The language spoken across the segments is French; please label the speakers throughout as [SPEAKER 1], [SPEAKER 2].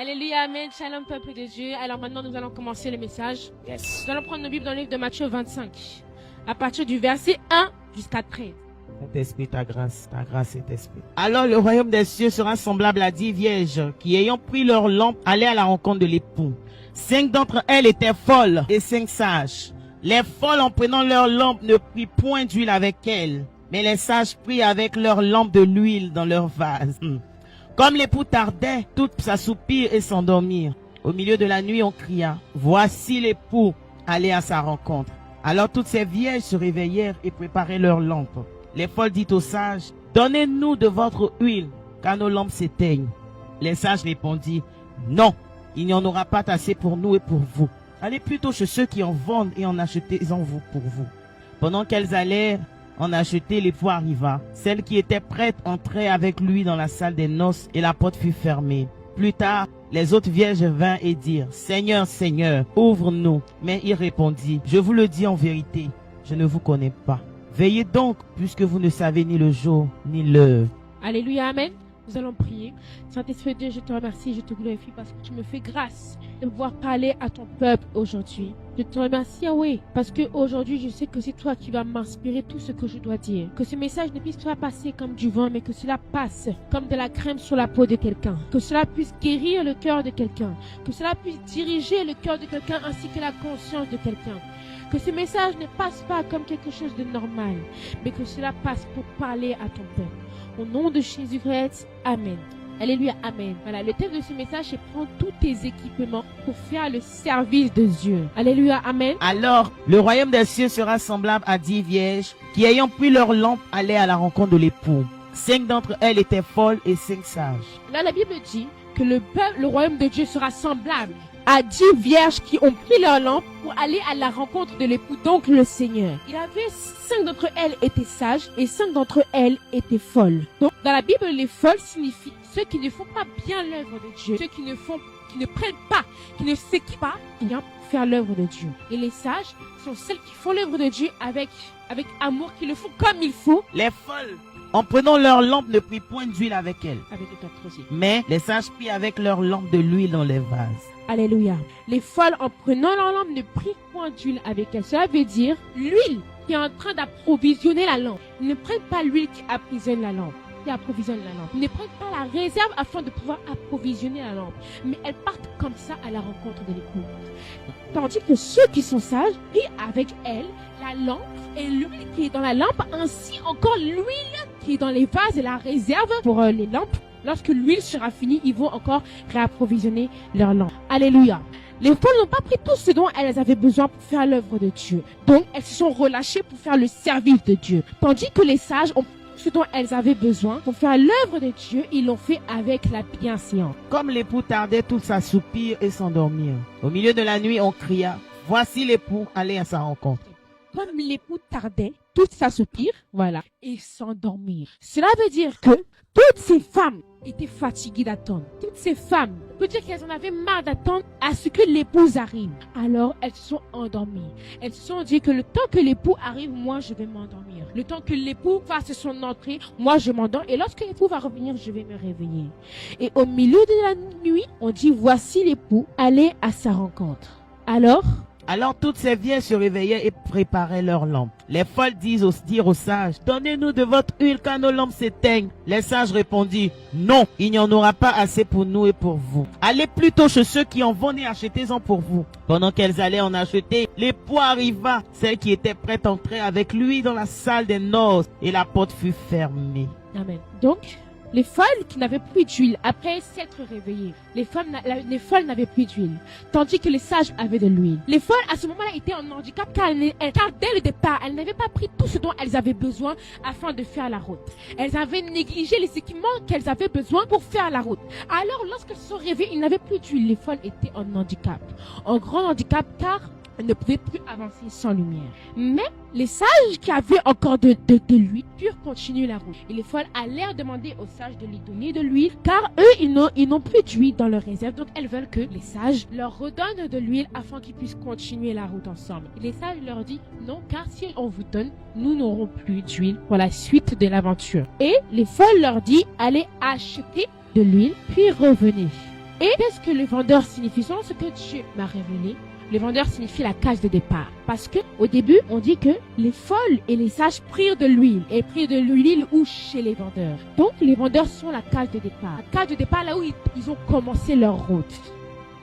[SPEAKER 1] Alléluia, amen, shalom peuple de Dieu. Alors maintenant nous allons commencer le message.
[SPEAKER 2] Yes.
[SPEAKER 1] Nous allons prendre nos Bibles dans le livre de Matthieu 25, à partir du verset 1 jusqu'à 13.
[SPEAKER 2] Saint-Esprit, ta grâce, Saint-Esprit. Alors le royaume des cieux sera semblable à 10 vierges qui, ayant pris leur lampe, allaient à la rencontre de l'époux. 5 d'entre elles étaient folles et 5 sages. Les folles, en prenant leur lampe, ne prirent point d'huile avec elles, mais les sages prirent avec leur lampe de l'huile dans leur vase. Comme l'époux tardait, toutes s'assoupirent et s'endormirent. Au milieu de la nuit, on cria, « Voici l'époux, allez à sa rencontre. » Alors toutes ces vierges se réveillèrent et préparaient leurs lampes. Les folles dirent aux sages, « Donnez-nous de votre huile, car nos lampes s'éteignent. » Les sages répondirent, « Non, il n'y en aura pas assez pour nous et pour vous. Allez plutôt chez ceux qui en vendent et en achetez-en vous pour vous. » Pendant qu'elles allèrent en acheter, l'époux arriva. Celle qui était prête entrait avec lui dans la salle des noces et la porte fut fermée. Plus tard, les autres vierges vinrent et dirent, « Seigneur, Seigneur, ouvre-nous. » Mais il répondit, « Je vous le dis en vérité, je ne vous connais pas. Veillez donc, puisque vous ne savez ni le jour ni l'heure. »
[SPEAKER 1] Alléluia, amen. Nous allons prier. Saint-Esprit Dieu, je te remercie, je te glorifie parce que tu me fais grâce de pouvoir parler à ton peuple aujourd'hui. Je te remercie, Yahweh, parce que aujourd'hui, je sais que c'est toi qui vas m'inspirer tout ce que je dois dire. Que ce message ne puisse pas passer comme du vent, mais que cela passe comme de la crème sur la peau de quelqu'un. Que cela puisse guérir le cœur de quelqu'un. Que cela puisse diriger le cœur de quelqu'un ainsi que la conscience de quelqu'un. Que ce message ne passe pas comme quelque chose de normal, mais que cela passe pour parler à ton peuple. Au nom de Jésus-Christ, amen. Alléluia, amen. Voilà, le thème de ce message, c'est prendre tous tes équipements pour faire le service de Dieu. Alléluia, amen.
[SPEAKER 2] Alors, le royaume des cieux sera semblable à 10 vierges qui, ayant pris leur lampe, allaient à la rencontre de l'époux. 5 d'entre elles étaient folles et 5 sages.
[SPEAKER 1] Là, la Bible dit que le royaume de Dieu sera semblable à 10 vierges qui ont pris leur lampe pour aller à la rencontre de l'époux, donc le Seigneur. Il y avait 5 d'entre elles étaient sages et 5 d'entre elles étaient folles. Donc, dans la Bible, les folles signifient ceux qui ne font pas bien l'œuvre de Dieu, ceux qui ne prennent pas, qui ne s'équipent pas bien pour faire l'œuvre de Dieu. Et les sages sont celles qui font l'œuvre de Dieu avec amour, qui le font comme il faut.
[SPEAKER 2] Les folles, en prenant leur lampe, ne prirent point d'huile avec elles.
[SPEAKER 1] Avec le quatre aussi.
[SPEAKER 2] Mais les sages prirent avec leur lampe de l'huile dans les vases.
[SPEAKER 1] Alléluia. Les folles, en prenant leur lampe, ne prirent point d'huile avec elles. Cela veut dire l'huile qui est en train d'approvisionner la lampe. Ils ne prennent pas l'huile qui approvisionne la lampe. Ils ne prennent pas la réserve afin de pouvoir approvisionner la lampe. Mais elles partent comme ça à la rencontre de l'époux. Tandis que ceux qui sont sages prient avec elles la lampe et l'huile qui est dans la lampe, ainsi encore l'huile qui est dans les vases et la réserve pour les lampes. Lorsque l'huile sera finie, ils vont encore réapprovisionner leur lampe. Alléluia. Les folles n'ont pas pris tout ce dont elles avaient besoin pour faire l'œuvre de Dieu. Donc, elles se sont relâchées pour faire le service de Dieu. Tandis que les sages ont pris tout ce dont elles avaient besoin pour faire l'œuvre de Dieu, ils l'ont fait avec la bienséance.
[SPEAKER 2] Comme l'époux tardait, tous s'assoupirent et s'endormirent. Au milieu de la nuit, on cria, « Voici l'époux, allez à sa rencontre. »
[SPEAKER 1] Comme l'époux tardait, toutes s'assoupirent, voilà, et s'endormirent. Cela veut dire que toutes ces femmes étaient fatiguées d'attendre. Toutes ces femmes, on peut dire qu'elles en avaient marre d'attendre à ce que l'épouse arrive. Alors, elles se sont endormies. Elles se sont dit que le temps que l'époux arrive, moi, je vais m'endormir. Le temps que l'époux fasse son entrée, moi, je m'endors. Et lorsque l'époux va revenir, je vais me réveiller. Et au milieu de la nuit, on dit, voici l'époux, allez à sa rencontre.
[SPEAKER 2] Alors toutes ces vierges se réveillaient et préparaient leurs lampes. Les folles dirent aux sages, « Donnez-nous de votre huile car nos lampes s'éteignent. » Les sages répondirent, « Non, il n'y en aura pas assez pour nous et pour vous. Allez plutôt chez ceux qui en vendent et achetez-en pour vous. » Pendant qu'elles allaient en acheter, l'époux arriva. Celle qui était prête entrait avec lui dans la salle des noces et la porte fut fermée.
[SPEAKER 1] Amen. Donc, les folles qui n'avaient plus d'huile, après s'être réveillées, les folles n'avaient plus d'huile, tandis que les sages avaient de l'huile. Les folles, à ce moment-là, étaient en handicap car dès le départ, elles n'avaient pas pris tout ce dont elles avaient besoin afin de faire la route. Elles avaient négligé les équipements qu'elles avaient besoin pour faire la route. Alors, lorsqu'elles se sont réveillées, ils n'avaient plus d'huile. Les folles étaient en handicap, en grand handicap car elles ne pouvaient plus avancer sans lumière. Mais les sages qui avaient encore de l'huile purent continuer la route. Et les folles allèrent demander aux sages de lui donner de l'huile, car eux, ils n'ont plus d'huile dans leur réserve. Donc, elles veulent que les sages leur redonnent de l'huile afin qu'ils puissent continuer la route ensemble. Et les sages leur disent non, car si on vous donne, nous n'aurons plus d'huile pour la suite de l'aventure. Et les folles leur disent allez acheter de l'huile, puis revenez. Et qu'est-ce que le vendeur signifie? Selon ce que Dieu m'a révélé, le vendeur signifie la case de départ. Parce que, au début, on dit que les folles et les sages prirent de l'huile. Et prirent de l'huile où? Chez les vendeurs. Donc, les vendeurs sont la case de départ. La case de départ, là où ils ont commencé leur route.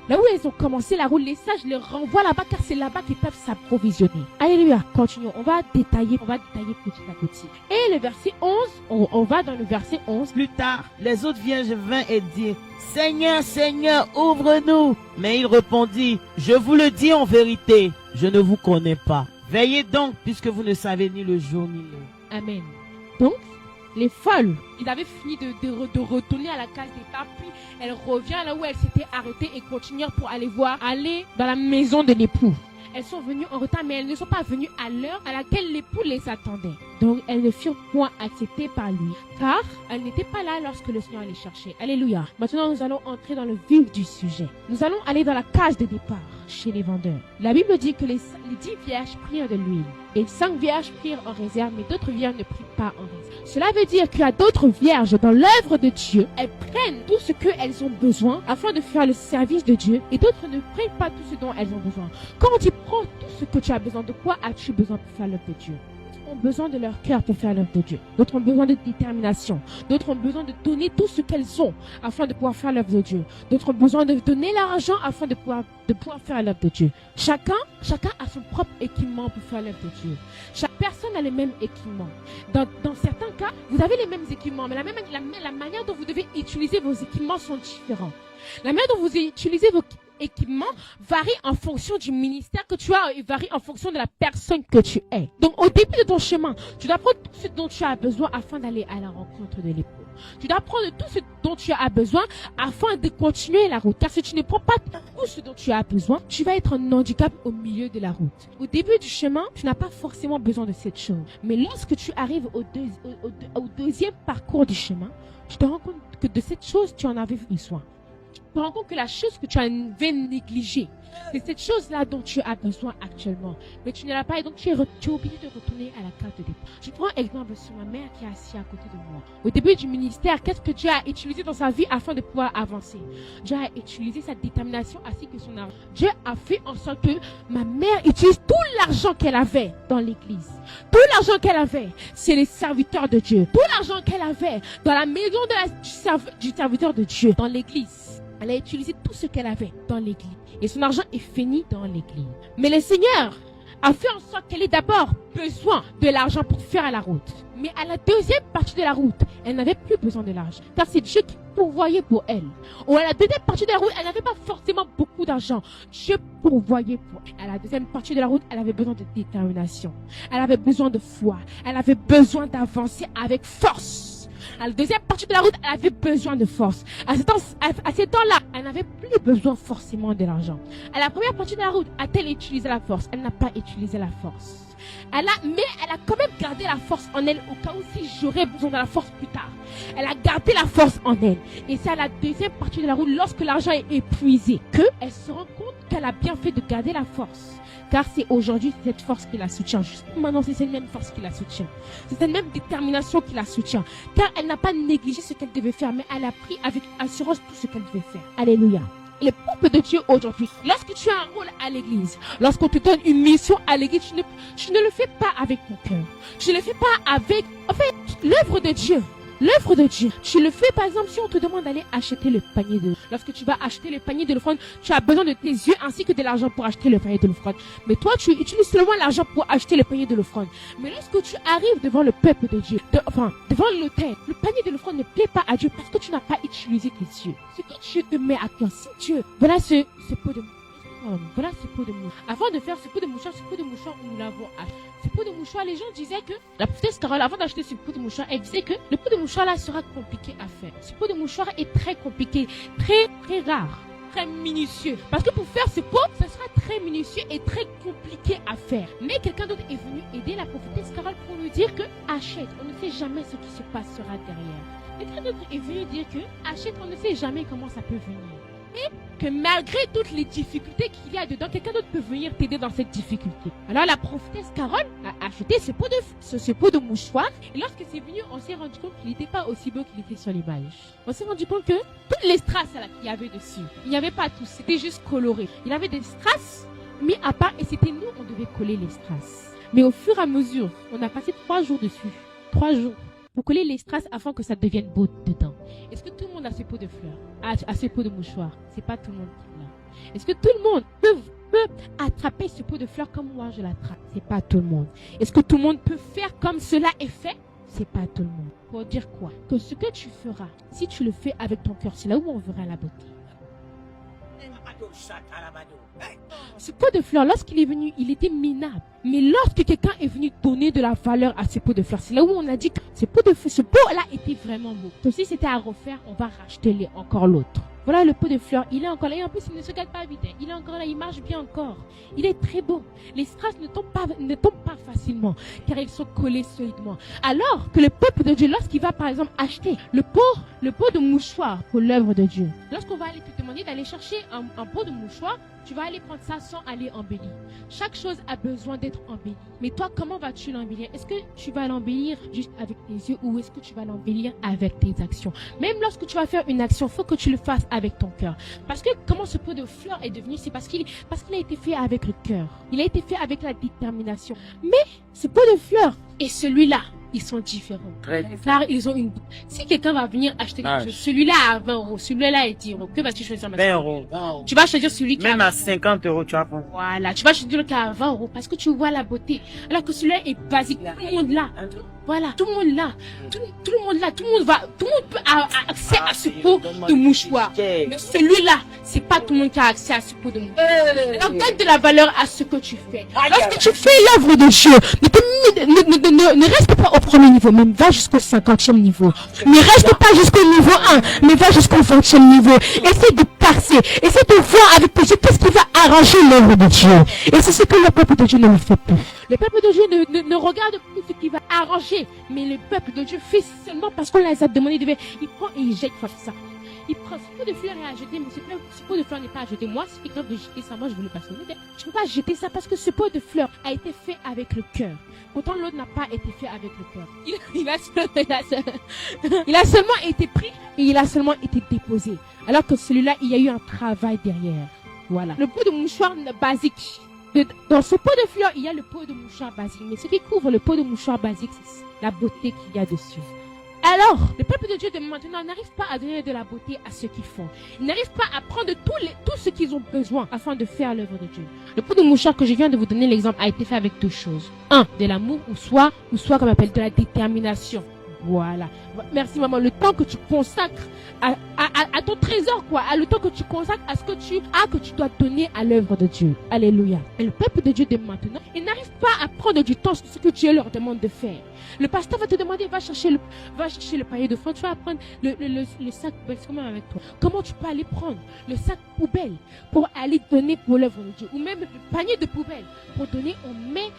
[SPEAKER 1] Là où ils ont commencé la route, les sages les renvoient là-bas car c'est là-bas qu'ils peuvent s'approvisionner. Alléluia. Continuons. On va détailler petit à petit. Et le verset 11, on va dans le verset 11.
[SPEAKER 2] Plus tard, les autres vierges vinrent et dirent, Seigneur, Seigneur, ouvre-nous. Mais il répondit, je vous le dis en vérité, je ne vous connais pas. Veillez donc, puisque vous ne savez ni le jour ni l'heure.
[SPEAKER 1] Amen. Donc, les folles, ils avaient fini de retourner à la case départ, puis elle revient là où elle s'était arrêtée et continuèrent pour aller dans la maison de l'époux. Elles sont venues en retard, mais elles ne sont pas venues à l'heure à laquelle l'époux les attendait. Donc, elles ne furent point acceptées par lui, car elles n'étaient pas là lorsque le Seigneur les cherchait. Alléluia. Maintenant, nous allons entrer dans le vif du sujet. Nous allons aller dans la case de départ, chez les vendeurs. La Bible dit que les 10 vierges prirent de l'huile, et 5 vierges prirent en réserve, mais d'autres vierges ne prirent pas en réserve. Cela veut dire qu'il y a d'autres vierges dans l'œuvre de Dieu. Elles prennent tout ce qu'elles ont besoin afin de faire le service de Dieu, et d'autres ne prennent pas tout ce dont elles ont besoin. Quand on dit prends tout ce que tu as besoin, de quoi as-tu besoin pour faire l'œuvre de Dieu? D'autres ont besoin de leur cœur pour faire l'œuvre de Dieu. D'autres ont besoin de détermination. D'autres ont besoin de donner tout ce qu'elles ont afin de pouvoir faire l'œuvre de Dieu. D'autres ont besoin de donner l'argent afin de pouvoir faire l'œuvre de Dieu. Chacun a son propre équipement pour faire l'œuvre de Dieu. Chaque personne a le même équipement. Dans certains cas, vous avez les mêmes équipements, mais la manière dont vous devez utiliser vos équipements sont différents. La manière dont vous utilisez vos équipements varie en fonction du ministère que tu as et varie en fonction de la personne que tu es. Donc, au début de ton chemin, tu dois prendre tout ce dont tu as besoin afin d'aller à la rencontre de l'époux. Tu dois prendre tout ce dont tu as besoin afin de continuer la route. Car si tu ne prends pas tout ce dont tu as besoin, tu vas être en handicap au milieu de la route. Au début du chemin, tu n'as pas forcément besoin de cette chose. Mais lorsque tu arrives au deuxième parcours du chemin, tu te rends compte que de cette chose, tu en avais besoin. Tu te rends compte que la chose que tu avais négligée, c'est cette chose-là dont tu as besoin actuellement. Mais tu ne l'as pas et donc tu es obligé de retourner à la case de départ. Je prends exemple sur ma mère qui est assise à côté de moi. Au début du ministère, qu'est-ce que Dieu a utilisé dans sa vie afin de pouvoir avancer? Dieu a utilisé sa détermination ainsi que son argent. Dieu a fait en sorte que ma mère utilise tout l'argent qu'elle avait dans l'église. Tout l'argent qu'elle avait, c'est les serviteurs de Dieu. Tout l'argent qu'elle avait dans la maison du serviteur de Dieu, dans l'église. Elle a utilisé tout ce qu'elle avait dans l'église. Et son argent est fini dans l'église. Mais le Seigneur a fait en sorte qu'elle ait d'abord besoin de l'argent pour faire la route. Mais à la deuxième partie de la route, elle n'avait plus besoin de l'argent. Car c'est Dieu qui pourvoyait pour elle. Ou à la deuxième partie de la route, elle n'avait pas forcément beaucoup d'argent. Dieu pourvoyait pour elle. À la deuxième partie de la route, elle avait besoin de détermination. Elle avait besoin de foi. Elle avait besoin d'avancer avec force. À la deuxième partie de la route, elle avait besoin de force. À ces temps-là, elle n'avait plus besoin forcément de l'argent. À la première partie de la route, a-t-elle utilisé la force? Elle n'a pas utilisé la force. Mais elle a quand même gardé la force en elle au cas où si j'aurais besoin de la force plus tard. Elle a gardé la force en elle. Et c'est à la deuxième partie de la route, lorsque l'argent est épuisé, qu'elle se rend compte qu'elle a bien fait de garder la force. Car c'est aujourd'hui cette force qui la soutient. Juste maintenant, c'est cette même force qui la soutient. C'est cette même détermination qui la soutient. Car elle n'a pas négligé ce qu'elle devait faire, mais elle a pris avec assurance tout ce qu'elle devait faire. Alléluia. Le peuple de Dieu aujourd'hui, lorsque tu as un rôle à l'église, lorsqu'on te donne une mission à l'église, tu ne le fais pas avec ton cœur. Tu ne le fais pas avec, l'œuvre de Dieu. L'œuvre de Dieu. Tu le fais, par exemple, si on te demande d'aller acheter le panier de... Lorsque tu vas acheter le panier de l'offrande, tu as besoin de tes yeux ainsi que de l'argent pour acheter le panier de l'offrande. Mais toi, tu utilises seulement l'argent pour acheter le panier de l'offrande. Mais lorsque tu arrives devant le peuple de Dieu, devant l'autel, le panier de l'offrande ne plaît pas à Dieu parce que tu n'as pas utilisé tes yeux. Ce que Dieu te met à cœur, si Dieu... Voilà ce pot de... Voilà ce pot de mouchoir. Avant de faire ce pot de mouchoir, nous l'avons acheté. Ce pot de mouchoir, les gens disaient que la prophétesse Carole, avant d'acheter ce pot de mouchoir, elle disait que le pot de mouchoir là sera compliqué à faire. Ce pot de mouchoir est très compliqué, très rare, très minutieux. Parce que pour faire ce pot, ça sera très minutieux et très compliqué à faire. Mais quelqu'un d'autre est venu aider la prophétesse Carole pour lui dire que achète, on ne sait jamais ce qui se passera derrière. Quelqu'un d'autre est venu dire que achète, on ne sait jamais comment ça peut venir. Et que malgré toutes les difficultés qu'il y a dedans, quelqu'un d'autre peut venir t'aider dans cette difficulté. Alors la prophétesse Carole acheté ce pot de mouchoir. Et lorsque c'est venu, on s'est rendu compte qu'il n'était pas aussi beau qu'il était sur l'image. On s'est rendu compte que toutes les strass qu'il y avait dessus, il n'y avait pas tout, c'était juste coloré. Il y avait des strass mis à part et c'était nous, on devait coller les strass. Mais au fur et à mesure, on a passé 3 jours dessus. 3 jours. Pour coller les strass afin que ça devienne beau dedans. Est-ce que tout le monde a ses pots de fleurs? A ses pots de mouchoirs? C'est pas tout le monde qui l'a. Est-ce que tout le monde peut attraper ce pot de fleurs comme moi je l'attrape? C'est pas tout le monde. Est-ce que tout le monde peut faire comme cela est fait? C'est pas tout le monde. Pour dire quoi? Que ce que tu feras, si tu le fais avec ton cœur, c'est là où on verra la beauté. Ce pot de fleurs, lorsqu'il est venu, il était minable. Mais lorsque quelqu'un est venu donner de la valeur à ce pot de fleurs, c'est là où on a dit que ce pot-là était vraiment beau. Donc si c'était à refaire, on va racheter encore l'autre. Voilà le pot de fleurs, il est encore là. Et en plus, il ne se gâte pas vite. Il est encore là, il marche bien encore. Il est très beau. Les strass ne tombent pas facilement, car ils sont collés solidement. Alors que le peuple de Dieu, lorsqu'il va par exemple acheter le pot de mouchoir pour l'œuvre de Dieu, lorsqu'on va aller te demander d'aller chercher un pot de mouchoir, tu vas aller prendre ça sans aller embellir. Chaque chose a besoin d'être embellie. Mais toi, comment vas-tu l'embellir? Est-ce que tu vas l'embellir juste avec tes yeux ou est-ce que tu vas l'embellir avec tes actions? Même lorsque tu vas faire une action, il faut que tu le fasses avec ton cœur. Parce que comment ce pot de fleurs est devenu, c'est parce qu'il a été fait avec le cœur. Il a été fait avec la détermination. Mais ce pot de fleurs et celui-là, ils sont différents. Car ils ont une... Si quelqu'un va venir acheter quelque chose, celui-là à 20 euros, celui-là à 10 euros, que vas-tu choisir?
[SPEAKER 3] 20 euros.
[SPEAKER 1] Tu vas choisir celui qui
[SPEAKER 3] Même à 50 euros, tu vas prendre.
[SPEAKER 1] Voilà, tu vas choisir le cas à 20 euros parce que tu vois la beauté. Alors que celui-là est basique, tout le monde là. Voilà, tout le monde là. Tout le monde là, tout le monde peut avoir accès à ce pot de mouchoir. Mais celui-là, c'est pas tout le monde qui a accès à ce pot de mouchoir. Alors donne de la valeur à ce que tu fais. Lorsque tu fais l'œuvre de Dieu, ne reste pas au premier niveau, même va jusqu'au 50e niveau. Ne reste pas jusqu'au niveau 1, mais va jusqu'au 20e niveau. Essaie de passer, essaie de voir avec tes yeux qu'est-ce qui va arranger l'œuvre de Dieu. Et c'est ce que le peuple de Dieu ne le fait plus. Le peuple de Dieu ne regarde plus ce qui va arranger, mais le peuple de Dieu fait seulement parce qu'on les a demandé de faire. Il prend et il jette comme ça. Il prend ce pot de fleurs et à jeter, mais ce pot de fleurs n'est pas à jeter. Moi, si quelqu'un veut jeter ça, moi je veux le passer. Je ne peux pas jeter ça parce que ce pot de fleurs a été fait avec le cœur. Pourtant, l'autre n'a pas été fait avec le cœur. Il a seulement été pris et il a seulement été déposé. Alors que celui-là, il y a eu un travail derrière. Voilà. Le pot de mouchoir basique. Dans ce pot de fleurs, il y a le pot de mouchoir basique. Mais ce qui couvre le pot de mouchoir basique, c'est la beauté qu'il y a dessus. Alors, le peuple de Dieu de maintenant n'arrive pas à donner de la beauté à ceux qu'ils font. Ils n'arrivent pas à prendre tout ce qu'ils ont besoin afin de faire l'œuvre de Dieu. Le pot de mouchoir que je viens de vous donner l'exemple a été fait avec 2 choses. 1, de l'amour ou soit comme on appelle, de la détermination. Voilà. Merci maman. Le temps que tu consacres à ton trésor, quoi. Le temps que tu consacres à ce que tu dois donner à l'œuvre de Dieu. Alléluia. Et le peuple de Dieu de maintenant, il n'arrive pas à prendre du temps sur ce que Dieu leur demande de faire. Le pasteur va te demander, va chercher le panier de fonds, tu vas prendre le sac poubelle, c'est comment avec toi? Comment tu peux aller prendre le sac poubelle pour aller donner pour l'œuvre de Dieu? Ou même le panier de poubelle pour donner, on met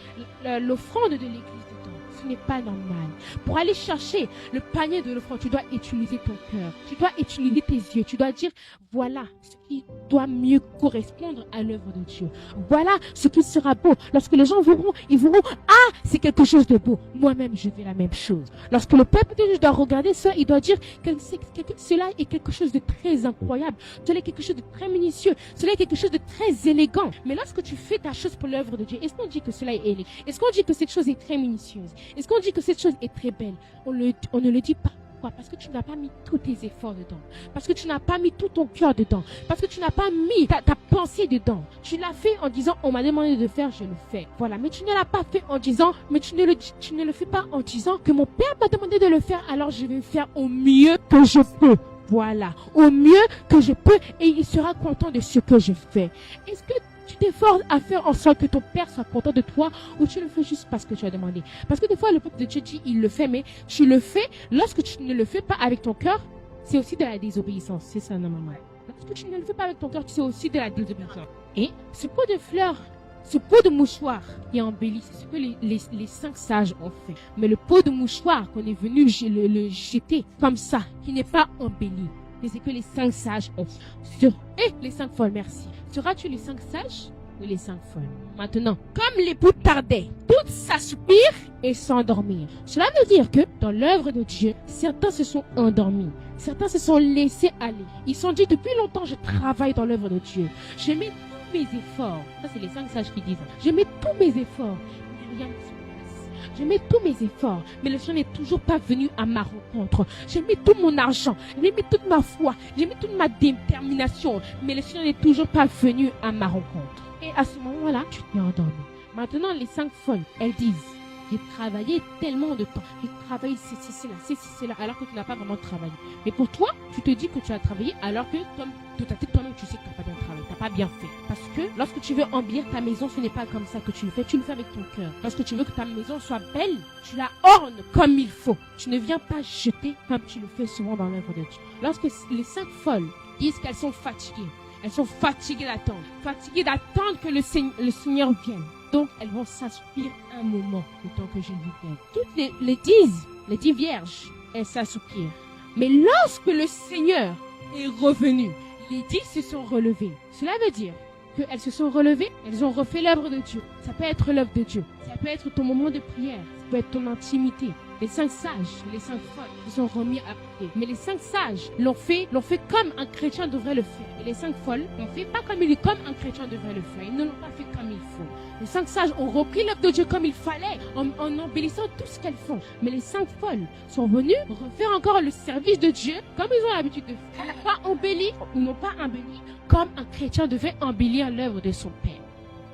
[SPEAKER 1] l'offrande de l'église dedans. Ce n'est pas normal. Pour aller chercher le panier de l'offrande, tu dois utiliser ton cœur. Tu dois utiliser tes yeux. Tu dois dire, voilà ce qui doit mieux correspondre à l'œuvre de Dieu. Voilà ce qui sera beau. Lorsque les gens verront, ils verront, ah, c'est quelque chose de beau. Moi-même, je fais la même chose. Lorsque le peuple de Dieu doit regarder ça, il doit dire que cela est quelque chose de très incroyable. Cela est quelque chose de très minutieux. Cela est quelque chose de très élégant. Mais lorsque tu fais ta chose pour l'œuvre de Dieu, est-ce qu'on dit que cela est élégant? Est-ce qu'on dit que cette chose est très minutieuse? Est-ce qu'on dit que cette chose est très belle? On ne le dit pas. Pourquoi? Parce que tu n'as pas mis tous tes efforts dedans. Parce que tu n'as pas mis tout ton cœur dedans. Parce que tu n'as pas mis ta pensée dedans. Tu l'as fait en disant, on m'a demandé de faire, je le fais. Voilà. Mais tu ne l'as pas fait en disant, mais tu ne le fais pas en disant que mon père m'a demandé de le faire, alors je vais le faire au mieux que je peux. Voilà. Au mieux que je peux et il sera content de ce que je fais. Est-ce que tu t'efforces à faire en sorte que ton père soit content de toi ou tu le fais juste parce que tu as demandé? Parce que des fois, le peuple de Dieu dit, il le fait, mais tu le fais, lorsque tu ne le fais pas avec ton cœur, c'est aussi de la désobéissance. C'est ça, normalement. Lorsque tu ne le fais pas avec ton cœur, c'est aussi de la désobéissance. Et ce pot de fleurs, ce pot de mouchoir qui est embelli, c'est ce que les 5 sages ont fait. Mais le pot de mouchoir qu'on est venu le jeter comme ça, qui n'est pas embelli, mais c'est que les 5 sages ont fait. Et les 5 folles, merci. Seras-tu les 5 sages les 5 folles. Maintenant, comme l'époux tardait, toutes s'assoupirent et s'endormirent. Cela veut dire que dans l'œuvre de Dieu, certains se sont endormis. Certains se sont laissés aller. Ils se sont dit, depuis longtemps, je travaille dans l'œuvre de Dieu. Je mets tous mes efforts. Ça, c'est les 5 sages qui disent. Je mets tous mes efforts. Mais rien ne se passe. Je mets tous mes efforts. Mais le Seigneur n'est toujours pas venu à ma rencontre. Je mets tout mon argent. Je mets toute ma foi. Je mets toute ma détermination. Mais le Seigneur n'est toujours pas venu à ma rencontre. Et à ce moment-là, tu t'es endormi. Maintenant, les 5 folles, elles disent, j'ai travaillé tellement de temps. J'ai travaillé c'est là, alors que tu n'as pas vraiment travaillé. Mais pour toi, tu te dis que tu as travaillé alors que de ta tête toi-même, tu sais que tu n'as pas bien travaillé, tu n'as pas bien fait. Parce que lorsque tu veux embellir ta maison, ce n'est pas comme ça que tu le fais avec ton cœur. Lorsque tu veux que ta maison soit belle, tu la ornes comme il faut. Tu ne viens pas jeter comme tu le fais souvent dans l'œuvre de Dieu. Lorsque les 5 folles disent qu'elles sont fatiguées, elles sont fatiguées d'attendre que le Seigneur vienne. Donc, elles vont s'assoupir un moment, le temps que Jésus vienne. Toutes les 10 vierges, elles s'assoupirent. Mais lorsque le Seigneur est revenu, les 10 se sont relevées. Cela veut dire qu'elles se sont relevées, elles ont refait l'œuvre de Dieu. Ça peut être l'œuvre de Dieu. Ça peut être ton moment de prière. Ça peut être ton intimité. Les 5 sages, les 5 folles, ils sont remis à prier. Mais les 5 sages l'ont fait comme un chrétien devrait le faire. Et les 5 folles l'ont fait pas comme un chrétien devrait le faire. Ils ne l'ont pas fait comme il faut. Les 5 sages ont repris l'œuvre de Dieu comme il fallait, en embellissant tout ce qu'elles font. Mais les 5 folles sont venues refaire encore le service de Dieu comme ils ont l'habitude de faire. Ils n'ont pas embelli comme un chrétien devait embellir l'œuvre de son Père.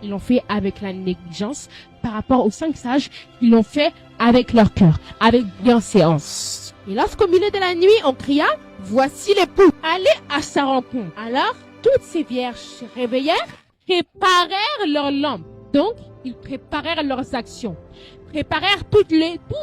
[SPEAKER 1] Ils l'ont fait avec la négligence par rapport aux 5 sages. Ils l'ont fait avec leur cœur, avec bienséance. Et lorsqu'au milieu de la nuit, on cria, voici l'époux, allez à sa rencontre. Alors, toutes ces vierges se réveillèrent, préparèrent leurs lampes. Donc, ils préparèrent leurs actions, préparèrent tout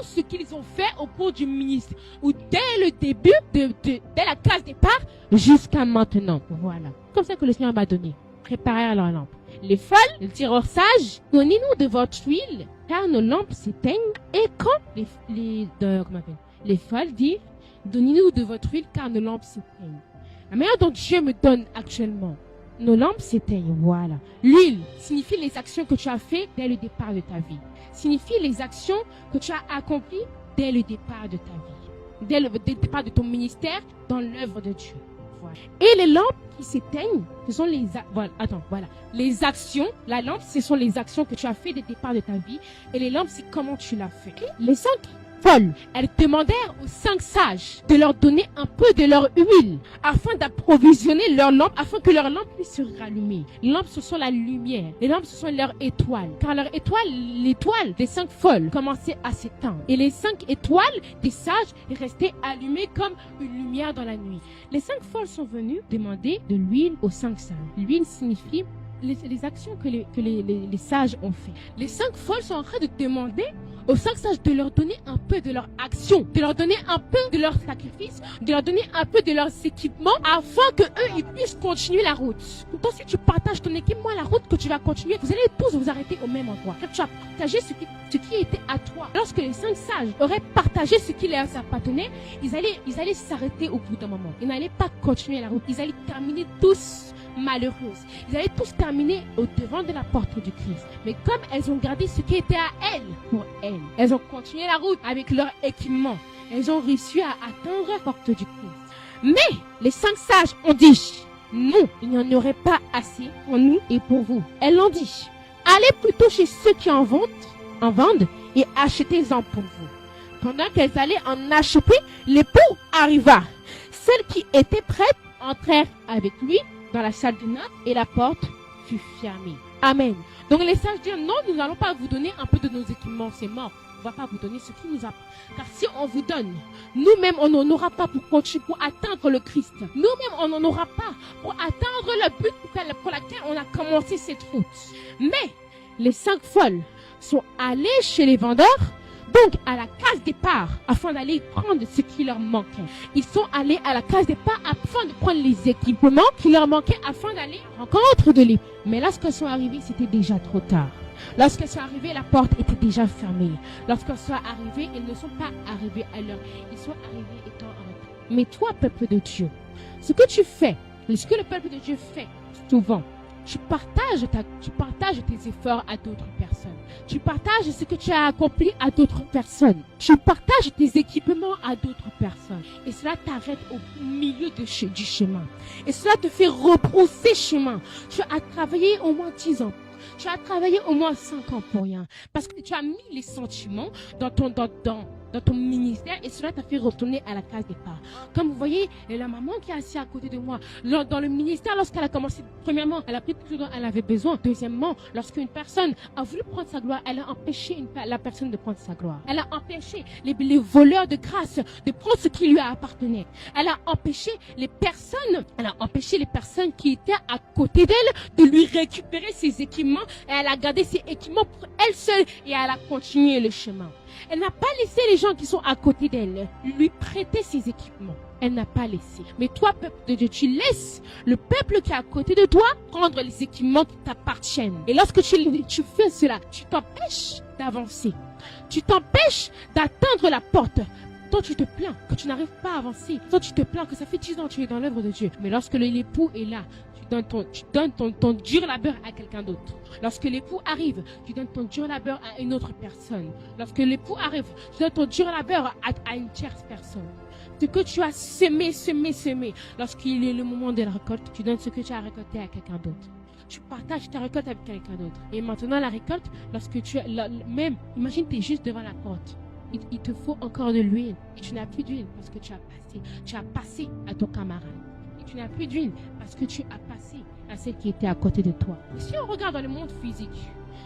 [SPEAKER 1] ce qu'ils ont fait au cours du ministère, ou dès le début, dès la classe départ, jusqu'à maintenant. Voilà. Comme ça que le Seigneur m'a donné. Préparèrent leurs lampes. Les folles, les tireurs sages, donnez-nous de votre huile, car nos lampes s'éteignent. Et quand les folles disent, donnez-nous de votre huile, car nos lampes s'éteignent. La manière dont Dieu me donne actuellement, nos lampes s'éteignent, voilà. L'huile signifie les actions que tu as faites dès le départ de ta vie. Signifie les actions que tu as accomplies dès le départ de ta vie. Dès le départ de ton ministère dans l'œuvre de Dieu. Voilà. Et les lampes qui s'éteignent, ce sont les actions. La lampe, ce sont les actions que tu as faites dès le départ de ta vie. Et les lampes, c'est comment tu l'as fait. Les 5 folles, elles demandèrent aux 5 sages de leur donner un peu de leur huile afin d'approvisionner leurs lampes, afin que leurs lampes puissent se rallumer. Les lampes, ce sont la lumière. Les lampes, ce sont leurs étoiles. Car l'étoile des 5 folles commençait à s'éteindre. Et les 5 étoiles des sages restaient allumées comme une lumière dans la nuit. Les 5 folles sont venues demander de l'huile aux 5 sages. L'huile signifie les actions que les sages ont fait. Les 5 folles sont en train de demander aux 5 sages de leur donner un peu de leur action, de leur donner un peu de leur sacrifice, de leur donner un peu de leurs équipements afin que eux ils puissent continuer la route. Donc si tu partages ton équipement, la route que tu vas continuer, vous allez tous vous arrêter au même endroit. Car tu as partagé ce qui était à toi. Lorsque les 5 sages auraient partagé ce qui leur appartenait, ils allaient s'arrêter au bout d'un moment. Ils n'allaient pas continuer la route. Ils allaient terminer tous malheureuses. Ils allaient tous terminer au devant de la porte du Christ. Mais comme elles ont gardé ce qui était à elles, pour elles, elles ont continué la route avec leur équipement. Elles ont réussi à atteindre la porte du Christ. Mais les 5 sages ont dit, non, il n'y en aurait pas assez pour nous et pour vous. Elles l'ont dit, allez plutôt chez ceux qui en vendent et achetez-en pour vous. Pendant qu'elles allaient en acheter, l'époux arriva. Celles qui étaient prêtes entrèrent avec lui dans la salle de noces et la porte fut fermée. Amen. Donc les sages dirent, non, nous n'allons pas vous donner un peu de nos équipements, c'est mort. On ne va pas vous donner ce qui nous a. Car si on vous donne, nous-mêmes, on n'en aura pas pour continuer, pour atteindre le Christ. Nous-mêmes, on n'en aura pas pour atteindre le but pour laquelle on a commencé cette route. Mais les 5 folles sont allées chez les vendeurs, donc à la case départ, afin d'aller prendre ce qui leur manquait. Ils sont allés à la case départ afin de prendre les équipements qui leur manquaient afin d'aller à la rencontre de l'époux. Mais lorsqu'elles sont arrivées, c'était déjà trop tard. Lorsqu'elles sont arrivées, la porte était déjà fermée. Lorsqu'elles sont arrivées, elles ne sont pas arrivées à l'heure. Ils sont arrivés étant en retard. Mais toi, peuple de Dieu, ce que tu fais, ce que le peuple de Dieu fait souvent, tu partages tes efforts à d'autres personnes. Tu partages ce que tu as accompli à d'autres personnes. Tu partages tes équipements à d'autres personnes. Et cela t'arrête au milieu du chemin. Et cela te fait rebrousser chemin. Tu as travaillé au moins 10 ans. Tu as travaillé au moins 5 ans pour rien. Parce que tu as mis les sentiments dans ton ministère et cela t'a fait retourner à la case départ. Comme vous voyez, la maman qui est assise à côté de moi, dans le ministère, lorsqu'elle a commencé, premièrement, elle a pris tout ce dont elle avait besoin. Deuxièmement, lorsqu'une personne a voulu prendre sa gloire, elle a empêché la personne de prendre sa gloire. Elle a empêché les voleurs de grâce de prendre ce qui lui appartenait. Elle a empêché les personnes qui étaient à côté d'elle de lui récupérer ses équipements et elle a gardé ses équipements pour elle seule et elle a continué le chemin. Elle n'a pas laissé les gens qui sont à côté d'elle lui prêter ses équipements. Elle n'a pas laissé. Mais toi, peuple de Dieu, tu laisses le peuple qui est à côté de toi prendre les équipements qui t'appartiennent. Et lorsque tu fais cela, tu t'empêches d'avancer. Tu t'empêches d'atteindre la porte. Toi, tu te plains que tu n'arrives pas à avancer. Toi, tu te plains que ça fait 10 ans que tu es dans l'œuvre de Dieu. Mais lorsque l'époux est là, tu donnes ton dur labeur à quelqu'un d'autre. Lorsque l'époux arrive, tu donnes ton dur labeur à une autre personne. Lorsque l'époux arrive, tu donnes ton dur labeur à une tierce personne. Ce que tu as semé. Lorsqu'il est le moment de la récolte, tu donnes ce que tu as récolté à quelqu'un d'autre. Tu partages ta récolte avec quelqu'un d'autre. Et maintenant, la récolte, lorsque tu même, imagine, tu es juste devant la porte. Il te faut encore de l'huile. Et tu n'as plus d'huile parce que tu as passé à ton camarade. Tu n'as plus d'huile parce que tu as passé à celle qui était à côté de toi. Et si on regarde dans le monde physique,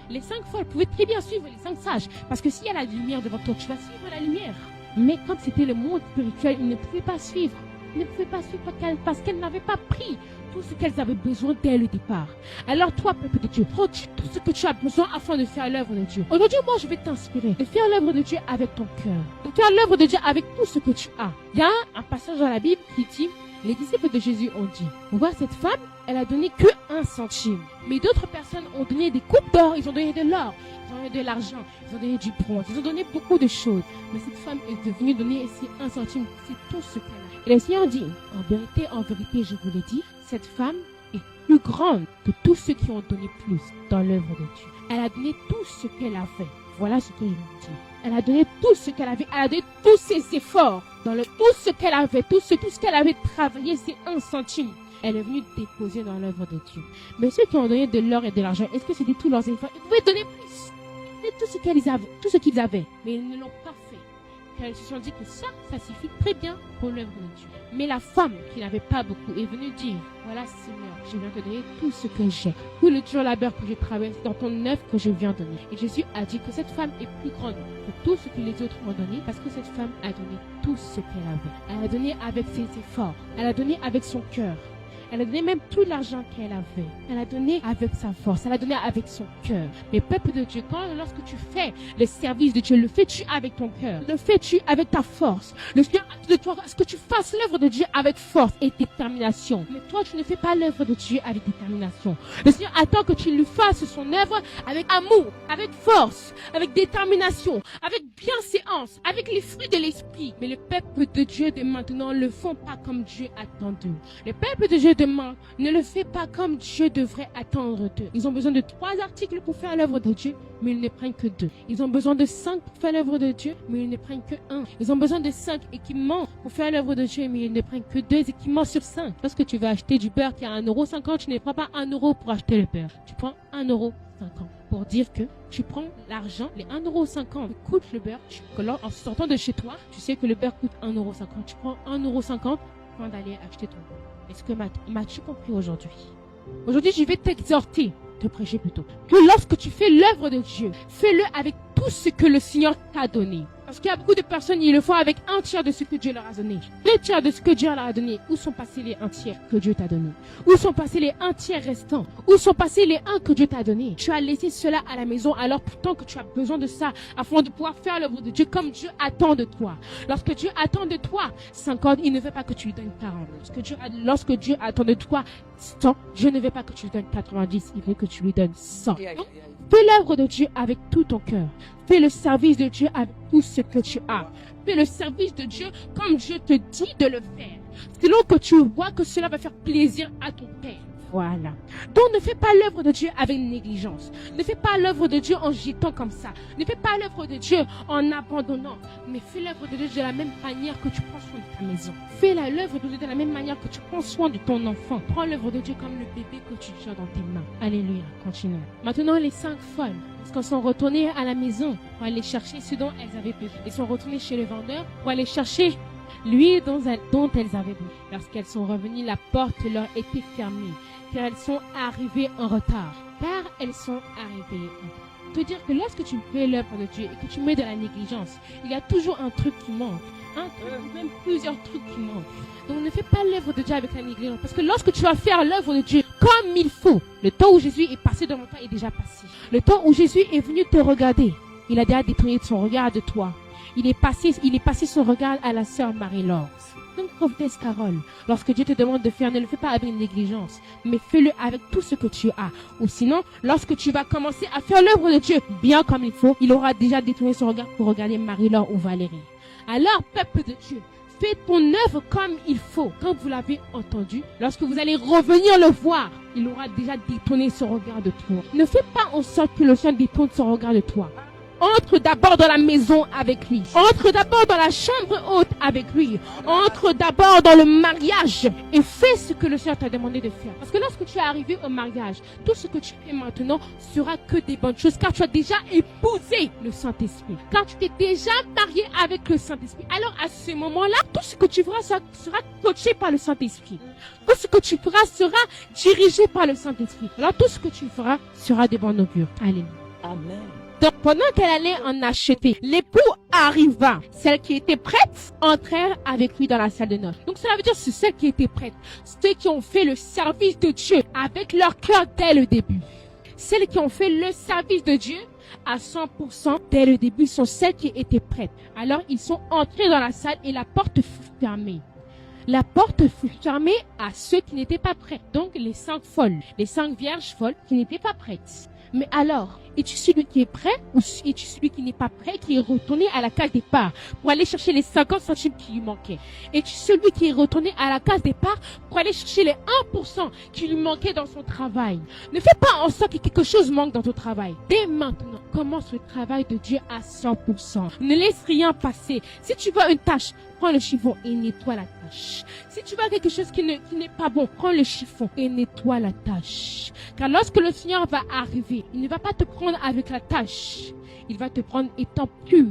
[SPEAKER 1] les 5 folles pouvaient très bien suivre les 5 sages. Parce que s'il y a la lumière devant toi, tu vas suivre la lumière. Mais comme c'était le monde spirituel, ils ne pouvaient pas suivre. Ils ne pouvaient pas suivre parce qu'elles n'avaient pas pris tout ce qu'elles avaient besoin dès le départ. Alors toi, peuple de Dieu, prends tout ce que tu as besoin afin de faire l'œuvre de Dieu. Aujourd'hui, moi, je vais t'inspirer de faire l'œuvre de Dieu avec ton cœur. De faire l'œuvre de Dieu avec tout ce que tu as. Il y a un passage dans la Bible qui dit, les disciples de Jésus ont dit, on voit cette femme, elle a donné que 1 centime. Mais d'autres personnes ont donné des coupes d'or, ils ont donné de l'or, ils ont donné de l'argent, ils ont donné du bronze, ils ont donné beaucoup de choses. Mais cette femme est devenue donner ici 1 centime, c'est tout ce qu'elle a. Et le Seigneur dit, en vérité, je vous l'ai dit, cette femme est plus grande que tous ceux qui ont donné plus dans l'œuvre de Dieu. Elle a donné tout ce qu'elle avait. Voilà ce que je vous dis. Elle a donné tout ce qu'elle avait. Elle a donné tous ses efforts. Tout ce qu'elle avait, tout ce qu'elle avait travaillé, c'est 1 centime. Elle est venue déposer dans l'œuvre de Dieu. Mais ceux qui ont donné de l'or et de l'argent, est-ce que c'était tous leurs efforts? Ils pouvaient donner plus. C'était tout ce qu'ils avaient. Mais ils ne l'ont pas fait. Car ils se sont dit que ça suffit très bien pour l'œuvre de Dieu. Mais la femme, qui n'avait pas beaucoup, est venue dire, voilà Seigneur, je viens te donner tout ce que j'ai. Tout le dur labeur que j'ai travaillé dans ton œuvre que je viens donner. Et Jésus a dit que cette femme est plus grande que tout ce que les autres ont donné, parce que cette femme a donné tout ce qu'elle avait. Elle a donné avec ses efforts. Elle a donné avec son cœur. Elle a donné même tout l'argent qu'elle avait. Elle a donné avec sa force. Elle a donné avec son cœur. Mais peuple de Dieu, lorsque tu fais le service de Dieu, le fais-tu avec ton cœur? Le fais-tu avec ta force? Le Seigneur attend de toi, est-ce que tu fasses l'œuvre de Dieu avec force et détermination? Mais toi, tu ne fais pas l'œuvre de Dieu avec détermination. Le Seigneur attend que tu lui fasses son œuvre avec amour, avec force, avec détermination, avec bienséance, avec les fruits de l'esprit. Mais le peuple de Dieu de maintenant ne le font pas comme Dieu attend d'eux. Le peuple de Dieu demain ne le fait pas comme Dieu devrait attendre d'eux. Ils ont besoin de 3 articles pour faire l'œuvre de Dieu, mais ils ne prennent que 2. Ils ont besoin de 5 pour faire l'œuvre de Dieu, mais ils ne prennent que 1. Ils ont besoin de 5 équipements pour faire l'œuvre de Dieu, mais ils ne prennent que 2 équipements sur 5. Lorsque tu vas acheter du beurre qui est à 1,50 €, tu ne prends pas 1 € pour acheter le beurre. Tu prends 1,50 € pour dire que tu prends l'argent, les 1,50 € que coûte le beurre. En sortant de chez toi, tu sais que le beurre coûte 1,50 €. Tu prends 1,50 € avant d'aller acheter ton beurre. Est-ce que m'as-tu compris aujourd'hui? Aujourd'hui, je vais t'exhorter, te prêcher plutôt, que lorsque tu fais l'œuvre de Dieu, fais-le avec tout ce que le Seigneur t'a donné. Parce qu'il y a beaucoup de personnes, ils le font avec 1/3 de ce que Dieu leur a donné. 2/3 de ce que Dieu leur a donné. Où sont passés les 1/3 que Dieu t'a donné? Où sont passés les 1/3 restants? Où sont passés les 1 que Dieu t'a donné? Tu as laissé cela à la maison alors pourtant que tu as besoin de ça afin de pouvoir faire l'œuvre de Dieu comme Dieu attend de toi. Lorsque Dieu attend de toi 50, il ne veut pas que tu lui donnes 40. Lorsque Dieu attend de toi 100, Dieu ne veut pas que tu lui donnes 90, il veut que tu lui donnes 100. Donc, fais l'œuvre de Dieu avec tout ton cœur. Fais le service de Dieu avec tout ce que tu as. Fais le service de Dieu comme Dieu te dit de le faire. Selon que tu vois que cela va faire plaisir à ton Père. Voilà. Donc ne fais pas l'œuvre de Dieu avec négligence. Ne fais pas l'œuvre de Dieu en jetant comme ça. Ne fais pas l'œuvre de Dieu en abandonnant. Mais fais l'œuvre de Dieu de la même manière que tu prends soin de ta maison. Fais l'œuvre de Dieu de la même manière que tu prends soin de ton enfant. Prends l'œuvre de Dieu comme le bébé que tu tiens dans tes mains. Alléluia. Continuons. Maintenant, les 5 folles, lorsqu'elles sont retournées à la maison pour aller chercher ce dont elles avaient besoin. Elles sont retournées chez le vendeur pour aller chercher l'huile dont elles avaient besoin. Lorsqu'elles sont revenues, la porte leur était fermée, car elles sont arrivées en retard. Te dire que lorsque tu fais l'œuvre de Dieu et que tu mets de la négligence, il y a toujours un truc qui manque. Un truc, ou même plusieurs trucs qui manquent. Donc ne fais pas l'œuvre de Dieu avec la négligence. Parce que lorsque tu vas faire l'œuvre de Dieu comme il faut, le temps où Jésus est passé devant toi est déjà passé. Le temps où Jésus est venu te regarder, il a déjà détourné son regard de toi. Il est passé son regard à la sœur Marie-Laure. Donc, prophétesse Carole, lorsque Dieu te demande de faire, ne le fais pas avec négligence, mais fais-le avec tout ce que tu as. Ou sinon, lorsque tu vas commencer à faire l'œuvre de Dieu bien comme il faut, il aura déjà détourné son regard pour regarder Marie-Laure ou Valérie. Alors, peuple de Dieu, fais ton œuvre comme il faut. Quand vous l'avez entendu, lorsque vous allez revenir le voir, il aura déjà détourné son regard de toi. Ne fais pas en sorte que le Seigneur détourne son regard de toi. Entre d'abord dans la maison avec lui. Entre d'abord dans la chambre haute avec lui. Entre d'abord dans le mariage et fais ce que le Seigneur t'a demandé de faire. Parce que lorsque tu es arrivé au mariage, tout ce que tu fais maintenant sera que des bonnes choses car tu as déjà épousé le Saint-Esprit. Car tu t'es déjà marié avec le Saint-Esprit. Alors à ce moment-là, tout ce que tu feras sera coaché par le Saint-Esprit. Tout ce que tu feras sera dirigé par le Saint-Esprit. Alors tout ce que tu feras sera de bon augure. Alléluia.
[SPEAKER 3] Amen.
[SPEAKER 1] Donc, pendant qu'elle allait en acheter, l'époux arriva. Celles qui étaient prêtes entrèrent avec lui dans la salle de noces. Donc, cela veut dire que c'est celles qui étaient prêtes. Ceux qui ont fait le service de Dieu avec leur cœur dès le début. Celles qui ont fait le service de Dieu à 100% dès le début sont celles qui étaient prêtes. Alors, ils sont entrés dans la salle et la porte fut fermée. La porte fut fermée à ceux qui n'étaient pas prêts. Donc, les 5 folles, les 5 vierges folles qui n'étaient pas prêtes. Mais alors, es-tu celui qui est prêt ou es-tu celui qui n'est pas prêt, qui est retourné à la case départ pour aller chercher les 50 centimes qui lui manquaient? Es-tu celui qui est retourné à la case départ pour aller chercher les 1% qui lui manquaient dans son travail? Ne fais pas en sorte que quelque chose manque dans ton travail. Dès maintenant, commence le travail de Dieu à 100%. Ne laisse rien passer. Si tu vois une tâche, prends le chiffon et nettoie la tâche. Si tu vois quelque chose qui n'est pas bon, prends le chiffon et nettoie la tâche. Car lorsque le Seigneur va arriver, il ne va pas te prendre avec la tâche. Il va te prendre étant pur.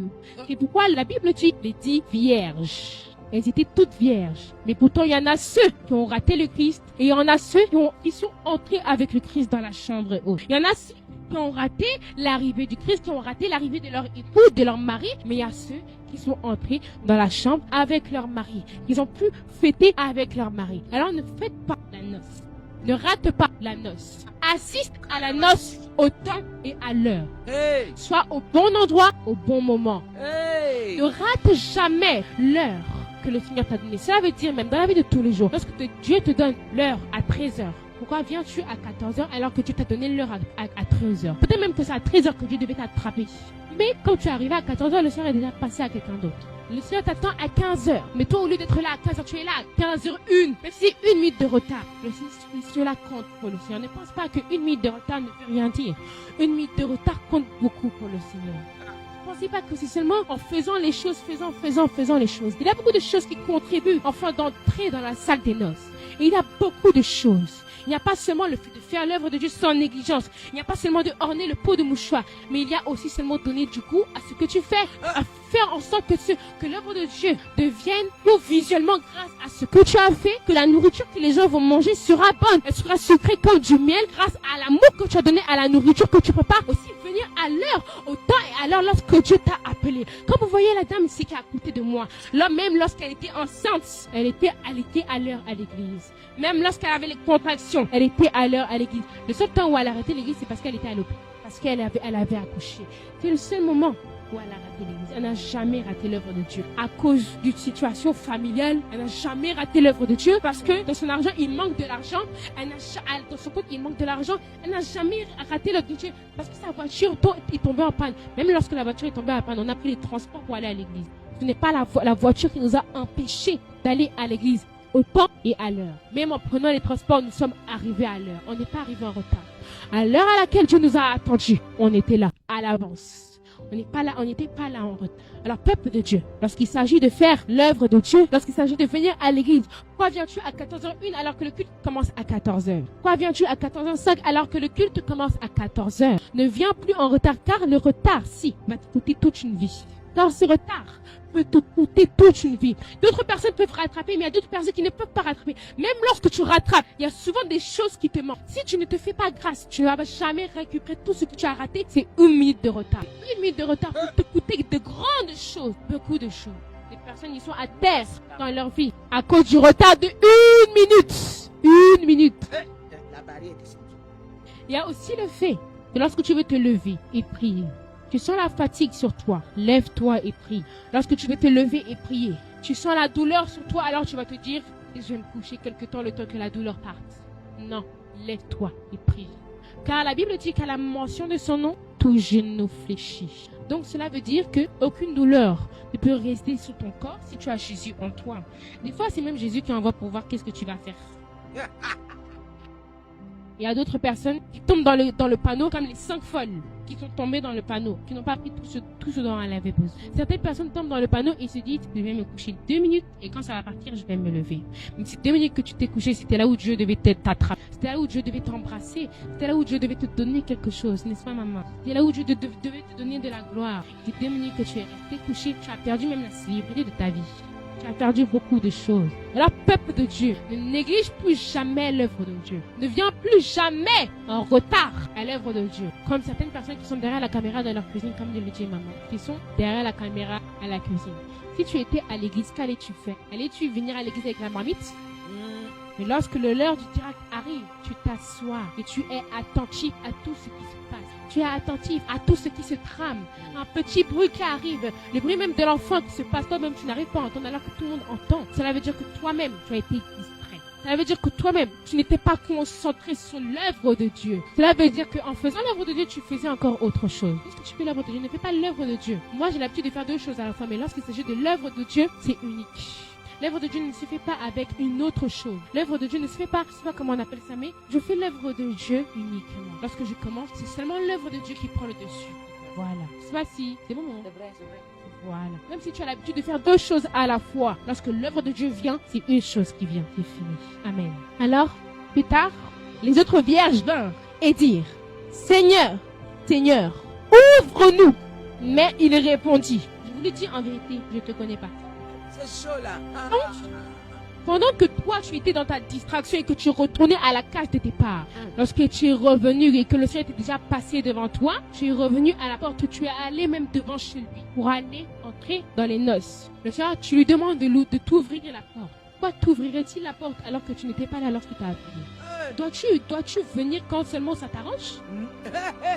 [SPEAKER 1] C'est pourquoi la Bible dit les 10 vierges. Elles étaient toutes vierges. Mais pourtant, il y en a ceux qui ont raté le Christ et il y en a ceux qui sont entrés avec le Christ dans la chambre haute. Il y en a ceux qui ont raté l'arrivée du Christ, qui ont raté l'arrivée de leur époux, de leur mari. Mais il y a ceux qui sont entrés dans la chambre avec leur mari. Ils ont pu fêter avec leur mari. Alors ne faites pas la noce. Ne rate pas la noce. Assiste à la noce au temps et à l'heure.
[SPEAKER 3] Hey!
[SPEAKER 1] Sois au bon endroit, au bon moment.
[SPEAKER 3] Hey!
[SPEAKER 1] Ne rate jamais l'heure que le Seigneur t'a donnée. Cela veut dire même dans la vie de tous les jours, lorsque Dieu te donne l'heure à 13h, pourquoi viens-tu à 14h alors que Dieu t'a donné l'heure à 13h? Peut-être même que c'est à 13h que Dieu devait t'attraper. Mais quand tu es arrivé à 14h, le Seigneur est déjà passé à quelqu'un d'autre. Le Seigneur t'attend à 15h. Mais toi, au lieu d'être là à 15h, tu es là à 15h01. Même si c'est 1 minute de retard. Cela compte pour le Seigneur. Ne pense pas que 1 minute de retard ne veut rien dire. 1 minute de retard compte beaucoup pour le Seigneur. Ne pensez pas que c'est seulement en faisant les choses, faisant les choses. Il y a beaucoup de choses qui contribuent afin d'entrer dans la salle des noces. Et il y a beaucoup de choses. Il n'y a pas seulement le fait de faire l'œuvre de Dieu sans négligence. Il n'y a pas seulement de orner le pot de mouchoir. Mais il y a aussi seulement donner du goût à ce que tu fais. À faire en sorte que l'œuvre de Dieu devienne plus visuellement grâce à ce que tu as fait. Que la nourriture que les gens vont manger sera bonne. Elle sera sucrée comme du miel grâce à l'amour que tu as donné à la nourriture que tu prépares. Aussi venir à l'heure, au temps et à l'heure lorsque Dieu t'a appelé. Comme vous voyez la dame ici qui est à côté de moi. Là même lorsqu'elle était enceinte, elle était à l'heure à l'église. Même lorsqu'elle avait les contractions, elle était à l'heure à l'église. Le seul temps où elle a arrêté l'église, c'est parce qu'elle était à l'hôpital. Parce qu'elle avait accouché. C'est le seul moment où elle a raté l'église. Elle n'a jamais raté l'œuvre de Dieu. À cause d'une situation familiale, elle n'a jamais raté l'œuvre de Dieu. Parce que dans son argent, il manque de l'argent. Dans son compte, il manque de l'argent. Elle n'a jamais raté l'œuvre de Dieu. Parce que sa voiture est tombée en panne. Même lorsque la voiture est tombée en panne, on a pris les transports pour aller à l'église. Ce n'est pas la voiture qui nous a empêchés d'aller à l'église. au temps et à l'heure. Même en prenant les transports, nous sommes arrivés à l'heure. On n'est pas arrivé en retard. À l'heure à laquelle Dieu nous a attendus, on était là, à l'avance. On n'était pas là en retard. Alors, peuple de Dieu, lorsqu'il s'agit de faire l'œuvre de Dieu, lorsqu'il s'agit de venir à l'église, pourquoi viens-tu à 14h01 alors que le culte commence à 14h? Pourquoi viens-tu à 14h05 alors que le culte commence à 14h? Ne viens plus en retard, car le retard, si, va te coûter toute une vie. Car ce retard peut te coûter toute une vie. D'autres personnes peuvent rattraper, mais il y a d'autres personnes qui ne peuvent pas rattraper. Même lorsque tu rattrapes, il y a souvent des choses qui te manquent. Si tu ne te fais pas grâce, tu ne vas jamais récupérer tout ce que tu as raté. C'est 1 minute de retard. 1 minute de retard peut te coûter de grandes choses, beaucoup de choses. Les personnes, ils sont à terre dans leur vie à cause du retard de 1 minute. 1 minute.
[SPEAKER 3] La barrière est
[SPEAKER 1] Il y a aussi le fait que lorsque tu veux te lever et prier, tu sens la fatigue sur toi, lève-toi et prie. Lorsque tu veux te lever et prier, tu sens la douleur sur toi, alors tu vas te dire, je vais me coucher quelque temps, le temps que la douleur parte. Non, lève-toi et prie. Car la Bible dit qu'à la mention de son nom, tout genou fléchit. Donc cela veut dire que aucune douleur ne peut rester sur ton corps si tu as Jésus en toi. Des fois, c'est même Jésus qui envoie pour voir qu'est-ce que tu vas faire. Il y a d'autres personnes qui tombent dans le panneau comme les 5 folles qui sont tombées dans le panneau, qui n'ont pas pris tout ce dont elles avaient besoin. Certaines personnes tombent dans le panneau et se disent, je vais me coucher 2 minutes et quand ça va partir, je vais me lever. Mais ces 2 minutes que tu t'es couché, c'était là où Dieu devait t'attraper. C'était là où Dieu devait t'embrasser. C'était là où Dieu devait te donner quelque chose, n'est-ce pas maman? C'était là où Dieu devait te donner de la gloire. Ces 2 minutes que tu es resté couché, tu as perdu même la célébrité de ta vie. Tu as perdu beaucoup de choses. Alors, peuple de Dieu, ne néglige plus jamais l'œuvre de Dieu. Ne viens plus jamais en retard à l'œuvre de Dieu. Comme certaines personnes qui sont derrière la caméra dans leur cuisine, comme le dit maman, qui sont derrière la caméra à la cuisine. Si tu étais à l'église, qu'allais-tu faire? Allais-tu venir à l'église avec la marmite? Mais lorsque l'heure du direct arrive, tu t'assois et tu es attentif à tout ce qui se passe. Tu es attentif à tout ce qui se trame. Un petit bruit qui arrive, le bruit même de l'enfant qui se passe, toi-même tu n'arrives pas à entendre alors que tout le monde entend. Cela veut dire que toi-même, tu as été distrait. Cela veut dire que toi-même, tu n'étais pas concentré sur l'œuvre de Dieu. Cela veut dire qu'en faisant l'œuvre de Dieu, tu faisais encore autre chose. Lorsque tu fais l'œuvre de Dieu, ne fais pas l'œuvre de Dieu. Moi, j'ai l'habitude de faire 2 choses à la fois, mais lorsqu'il s'agit de l'œuvre de Dieu, c'est unique. L'œuvre de Dieu ne se fait pas avec une autre chose. L'œuvre de Dieu ne se fait pas, je ne sais pas comment on appelle ça, mais je fais l'œuvre de Dieu uniquement. Lorsque je commence, c'est seulement l'œuvre de Dieu qui prend le dessus. Voilà. Je sais pas si c'est bon.
[SPEAKER 3] C'est vrai.
[SPEAKER 1] Voilà. Même si tu as l'habitude de faire 2 choses à la fois, lorsque l'œuvre de Dieu vient, c'est une chose qui vient, c'est fini. Amen. Alors, plus tard, les autres vierges vinrent et dirent, Seigneur, Seigneur, ouvre-nous. Mais il répondit, je vous le dis en vérité, je ne te connais pas.
[SPEAKER 3] C'est chaud là.
[SPEAKER 1] Pendant que toi, tu étais dans ta distraction et que tu retournais à la case de départ, lorsque tu es revenu et que le Seigneur était déjà passé devant toi, tu es revenu à la porte, tu es allé même devant chez lui pour aller entrer dans les noces. Le Seigneur, tu lui demandes de t'ouvrir la porte. Pourquoi t'ouvrirait-il la porte alors que tu n'étais pas là lorsque tu as appelé? Dois-tu venir quand seulement ça t'arrange?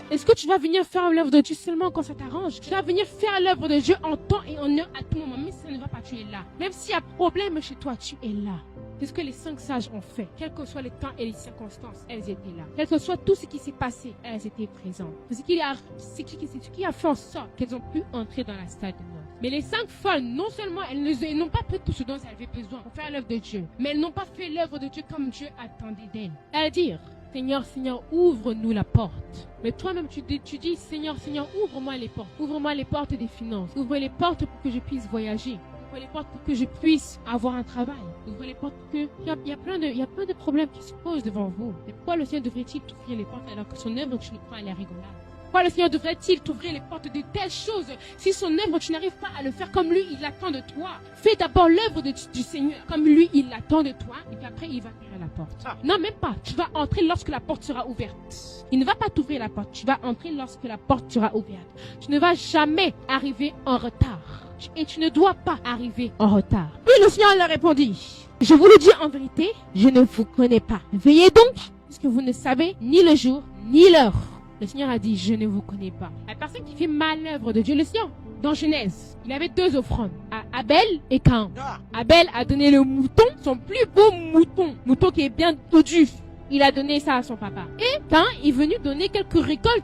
[SPEAKER 1] Est-ce que tu vas venir faire l'œuvre de Dieu seulement quand ça t'arrange? Tu vas venir faire l'œuvre de Dieu en temps et en heure à tout moment. Mais ça ne va pas, tu es là. Même s'il y a problème chez toi, tu es là. C'est ce que les 5 sages ont fait. Quels que soient les temps et les circonstances, elles étaient là. Quel que soit tout ce qui s'est passé, elles étaient présentes. C'est ce qui a fait en sorte qu'elles ont pu entrer dans la salle de noces. Mais les 5 folles, non seulement elles n'ont pas pris tout ce dont elles avaient besoin pour faire l'œuvre de Dieu, mais elles n'ont pas fait l'œuvre de Dieu comme Dieu attendait d'elles. Elles dirent, Seigneur, Seigneur, ouvre-nous la porte. Mais toi-même, tu dis, Seigneur, Seigneur, ouvre-moi les portes. Ouvre-moi les portes des finances. Ouvre les portes pour que je puisse voyager. Ouvre les portes pour que je puisse avoir un travail. Ouvre les portes pour que... Il y a plein de problèmes qui se posent devant vous. Mais pourquoi le Seigneur devrait-il t'ouvrir les portes alors que son œuvre, tu le crois, elle est rigolade? Pourquoi le Seigneur devrait-il t'ouvrir les portes de telles choses si son œuvre, tu n'arrives pas à le faire comme lui, il attend de toi? Fais d'abord l'œuvre du Seigneur comme lui, il attend de toi. Et puis après, il va t'ouvrir la porte. Non, même pas. Tu vas entrer lorsque la porte sera ouverte. Il ne va pas t'ouvrir la porte. Tu vas entrer lorsque la porte sera ouverte. Tu ne vas jamais arriver en retard. Et tu ne dois pas arriver en retard. Puis le Seigneur leur répondit, je vous le dis en vérité, je ne vous connais pas. Veillez donc, puisque vous ne savez ni le jour, ni l'heure. Le Seigneur a dit, je ne vous connais pas. La personne qui fait mal l'œuvre de Dieu, le Seigneur, dans Genèse, il avait 2 offrandes, à Abel et Caïn. Abel a donné le mouton, son plus beau mouton. Mouton qui est bien dodu. il a donné ça à son papa. Et quand il est venu donner quelques récoltes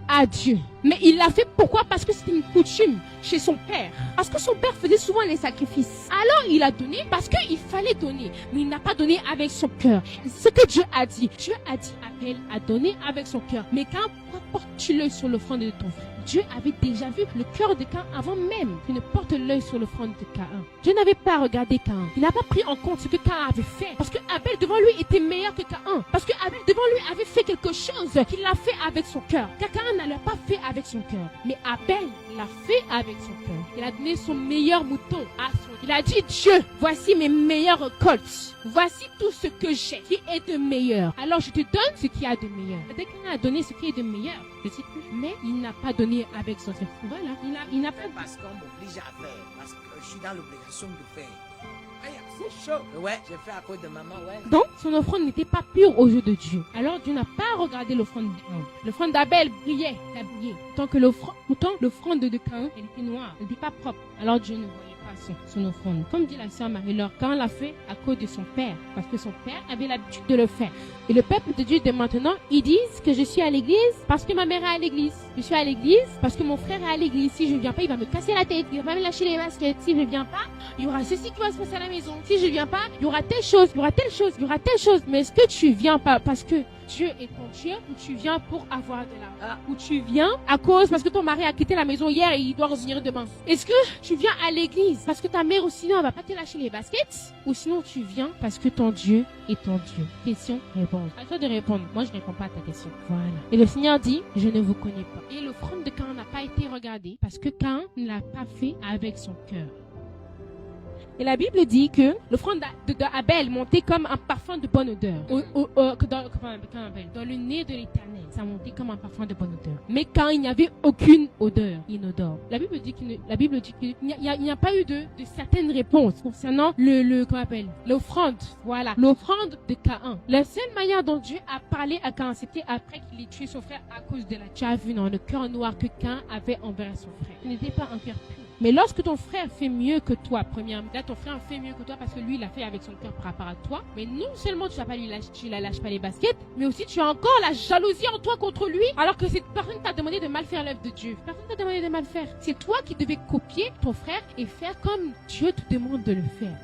[SPEAKER 1] à Dieu. Mais il l'a fait pourquoi? Parce que c'était une coutume chez son père. Parce que son père faisait souvent les sacrifices. Alors il a donné parce qu'il fallait donner. Mais il n'a pas donné avec son cœur. C'est ce que Dieu a dit. Dieu a dit Abel a donné avec son cœur. Mais quand portes-tu l'œil sur l'offrande de ton frère? Dieu avait déjà vu le cœur de Caïn avant même qu'il ne porte l'œil sur l'offrande de Caïn. Dieu n'avait pas regardé Caïn. Il n'a pas pris en compte ce que Caïn avait fait. Parce que Abel devant lui était meilleur que Caïn. Parce que Abel devant lui avait fait quelque chose qu'il a fait avec son cœur. Car Caïn ne l'a pas fait avec son cœur. Mais Abel l'a fait avec son cœur. Il a donné son meilleur mouton à son. Il a dit Dieu, voici mes meilleures récoltes. Voici tout ce que j'ai qui est de meilleur. Alors je te donne ce qu'il y a de meilleur. Peut-être qu'il a donné ce qui est de meilleur. Je sais plus. Mais il n'a pas donné avec son cœur. Voilà. Il n'a pas.
[SPEAKER 3] Parce qu'on m'oblige à faire. Parce que je suis dans l'obligation de faire. Aïe, c'est chaud. Ouais, j'ai fait à cause de maman, ouais.
[SPEAKER 1] Donc, son offrande n'était pas pure aux yeux de Dieu. Alors, Dieu n'a pas regardé l'offrande de Caïn. L'offrande d'Abel brillait, ça brillait. Pourtant, l'offrande de Caïn, elle était noire, elle n'était pas propre. Alors, Dieu ne voyait pas son offrande. Comme dit la sœur Marie-Laure, Caïn l'a fait à cause de son père. Parce que son père avait l'habitude de le faire. Et le peuple de Dieu de maintenant, ils disent que je suis à l'église parce que ma mère est à l'église. Je suis à l'église parce que mon frère est à l'église. Si je ne viens pas, il va me casser la tête. Il va me lâcher les baskets. Si je ne viens pas, il y aura ceci qui va se passer à la maison. Si je ne viens pas, il y aura telle chose, il y aura telle chose, il y aura telle chose. Mais est-ce que tu viens pas parce que Dieu est ton Dieu ou tu viens pour avoir de l'argent? Ou tu viens à cause parce que ton mari a quitté la maison hier et il doit revenir demain? Est-ce que tu viens à l'église parce que ta mère ou sinon elle va pas te lâcher les baskets? Ou sinon tu viens parce que ton Dieu est ton Dieu? Question, réponse. À toi de répondre. Moi je réponds pas à ta question. Voilà. Et le Seigneur dit, je ne vous connais pas. Et l'offrande de Caïn n'a pas été regardée parce que Caïn ne l'a pas fait avec son cœur. Et la Bible dit que l'offrande d'Abel montait comme un parfum de bonne odeur. Dans le nez de l'Éternel, ça montait comme un parfum de bonne odeur. Mais quand il n'y avait aucune odeur inodore, la Bible dit qu'il n'y a pas eu de certaines réponses concernant l'offrande. Voilà, l'offrande de Caïn. La seule manière dont Dieu a parlé à Caïn, c'était après qu'il ait tué son frère à cause de la. Tu as vu dans le cœur noir que Caïn avait envers son frère. Ce n'était pas un cœur pur. Mais lorsque ton frère fait mieux que toi, premièrement, là ton frère fait mieux que toi parce que lui il a fait avec son cœur par rapport à toi, mais non seulement tu la lâches pas les baskets, mais aussi tu as encore la jalousie en toi contre lui, alors que cette personne t'a demandé de mal faire l'œuvre de Dieu. Personne t'a demandé de mal faire. C'est toi qui devais copier ton frère et faire comme Dieu te demande de le faire.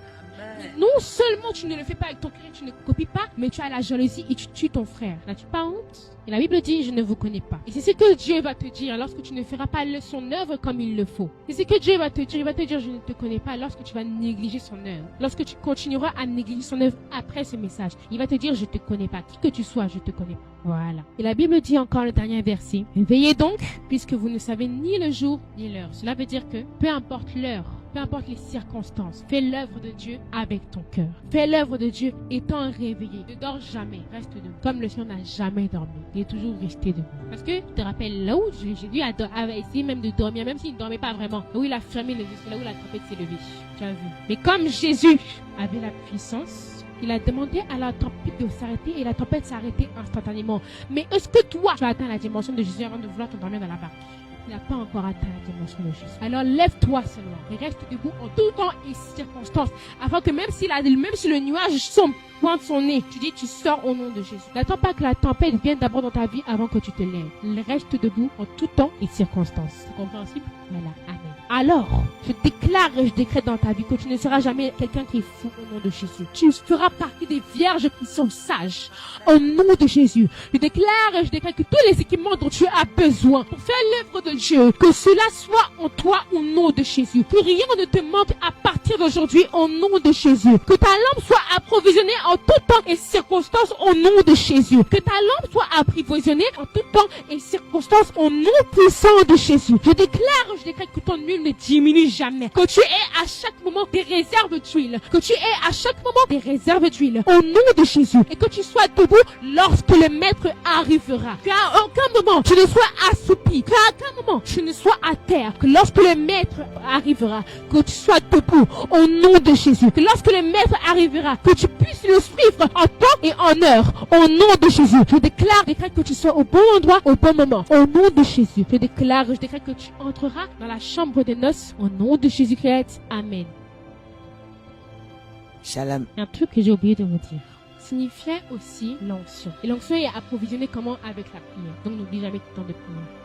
[SPEAKER 1] Non seulement tu ne le fais pas avec ton cœur, tu ne copies pas, mais tu as la jalousie et tu tues ton frère. N'as-tu pas honte? Et la Bible dit, je ne vous connais pas. Et c'est ce que Dieu va te dire lorsque tu ne feras pas son œuvre comme il le faut. C'est ce que Dieu va te dire. Il va te dire, je ne te connais pas lorsque tu vas négliger son œuvre. Lorsque tu continueras à négliger son œuvre après ce message. Il va te dire, je te connais pas. Qui que tu sois, je te connais pas. Voilà. Et la Bible dit encore le dernier verset. Veillez donc, puisque vous ne savez ni le jour ni l'heure. Cela veut dire que, peu importe l'heure, peu importe les circonstances, fais l'œuvre de Dieu avec ton cœur. Fais l'œuvre de Dieu étant réveillé. Ne dors jamais, reste debout. Comme le Seigneur n'a jamais dormi. Il est toujours resté debout. Parce que, tu te rappelles, là où Jésus avait essayé même de dormir, même s'il ne dormait pas vraiment, là où il a fermé les yeux, c'est là où la tempête s'est levée. Tu as vu. Mais comme Jésus avait la puissance, il a demandé à la tempête de s'arrêter et la tempête s'est arrêtée instantanément. Mais est-ce que toi, tu as atteint la dimension de Jésus avant de vouloir t'endormir dans la barque? Il n'a pas encore atteint la dimension de Jésus. Alors lève-toi seulement et reste debout en tout temps et circonstances, afin que même si le nuage sombre pointe son nez, tu dis tu sors au nom de Jésus. N'attends pas que la tempête vienne d'abord dans ta vie avant que tu te lèves. Reste debout en tout temps et circonstances. C'est compréhensible? Voilà. Amen. Alors, je déclare et je décrète dans ta vie que tu ne seras jamais quelqu'un qui est fou au nom de Jésus. Tu feras partie des vierges qui sont sages au nom de Jésus. Je déclare et je décrète que tous les équipements dont tu as besoin pour faire l'œuvre de Dieu, que cela soit en toi au nom de Jésus. Que rien ne te manque à partir d'aujourd'hui au nom de Jésus. Que ta lampe soit approvisionnée en tout temps et circonstances au nom de Jésus. Que ta lampe soit approvisionnée en tout temps et circonstances au nom puissant de Jésus. Je décrète que ton huile ne diminue jamais. Que tu aies à chaque moment des réserves d'huile. Que tu aies à chaque moment des réserves d'huile au nom de Jésus. Et que tu sois debout lorsque le maître arrivera. Qu'à aucun moment tu ne sois assoupi. Qu'à aucun moment tu ne sois à terre. Que lorsque le maître arrivera, que tu sois debout au nom de Jésus. Que lorsque le maître arrivera, que tu puisses le suivre en temps et en heure au nom de Jésus. Je déclare que tu sois au bon endroit au bon moment au nom de Jésus. Je déclare que tu entreras dans la chambre des noces au nom de Jésus-Christ. Amen.
[SPEAKER 3] Shalom.
[SPEAKER 1] Un truc que j'ai oublié de vous dire. signifiait aussi l'onction. Et l'onction est approvisionnée comment? Avec la prière. Donc n'oublie jamais ton temps de prière.